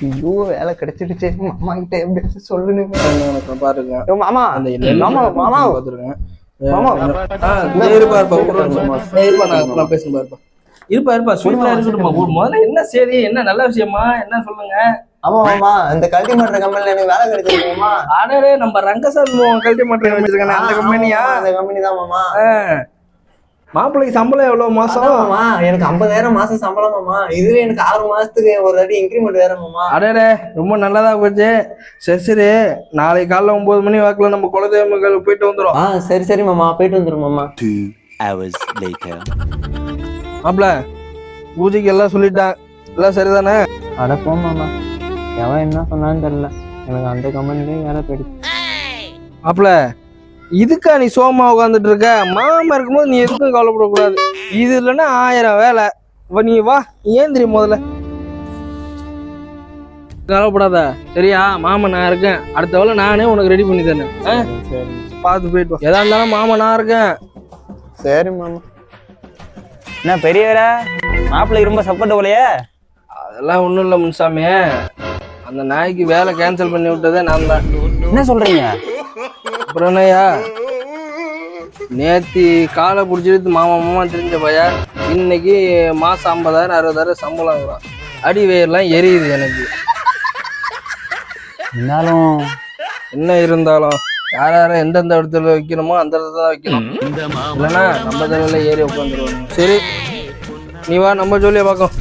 ஐயோ வேலை கிடைச்சிடுச்சு. மாமா கிட்ட எப்படி சொல்லுன்னு பாருங்க மாமா. அந்த மாமா மாமா பாத்துருங்க மாமா. இருப்பா ஸ்வீட்லாம் இருக்கட்டுமா. முதல்ல என்ன சரி, என்ன நல்ல விஷயமா, என்ன சொல்லுங்க. ஆமா மாமா, இந்த கல்டி மாட்டுற கம்பெனில எனக்கு வேலை கிடைச்சிருக்குமா? அடே நம்ம ரங்கசாமி கல்டி மாட்டுற கம்பெனி இருக்கானே, அந்த கம்பெனியா? அந்த கம்பெனி தான் மாமா. மாப்பிள்ளைக்கு சம்பளம் எவ்வளவு மாசம்? மாமா எனக்கு 50,000 மாசம் சம்பளம் மாமா. இதுவே எனக்கு 6 மாசத்துக்கு ஒரு வாட்டி இன்கிரிமெண்ட் வேற மாமா. அடே ரொம்ப நல்லதா போச்சு. சரி நாளைக்கு காலைல 9 மணி வாக்குல நம்ம குலதெய்வங்களுக்கு போயிட்டு வந்துடும். சரி சரி மாமா, போயிட்டு வந்துடும் மாமா. 2 hours later. மாப்பிள்ள பூஜைக்கு எல்லாம் சொல்லிட்டான், எல்லாம் சரிதானே? அட போ மாமா, எவன் என்ன சொன்னான்னு தெரியல, எனக்கு அந்த கம்பெனிலே வேலை போயிடுச்சு. மாப்பிள்ள இதுக்கா நீ சோமா உட்காந்துட்டு இருக்க? மாமா இருக்கும்போது நீ எதுக்கும் கவலைப்படக்கூடாது. இது இல்லைன்னா 1000 வேலை. நீ வா, ஏன் தெரியும் முதல்ல கவலைப்படாத சரியா? மாமா நான் இருக்கேன், அடுத்த வேலை நானே உனக்கு ரெடி பண்ணி தரேன். பார்த்து போயிட்டு வா. எதா இருந்தாலும் மாமா நான் இருக்கேன். சரி மாமா. என்ன பெரியவரா, மாப்பிள்ளைக்கு ரொம்ப சப்போர்ட் போலையே? அதெல்லாம் ஒன்றும் இல்லை முன்சாமி, அந்த நாய்க்கு வேலை கேன்சல் பண்ணி விட்டதே நான் தான். என்ன சொல்றீங்க? அப்புறம் என்னய்யா, நேத்தி காலை பிடிச்சிட்டு மாமா தெரிஞ்ச பையா இன்னைக்கு மாசம் 50,000 60,000 சம்பளம் வரும். அடி வயிறுலாம் எரியுது எனக்கு. என்ன இருந்தாலும் யார எந்தெந்த இடத்துல வைக்கணுமோ அந்த இடத்துல தான் வைக்கணும், இல்லைன்னா நம்ம தலையில ஏறி உட்காந்துருவோம். சரி நீ வா, நம்ம ஜோலியை பார்க்கும்.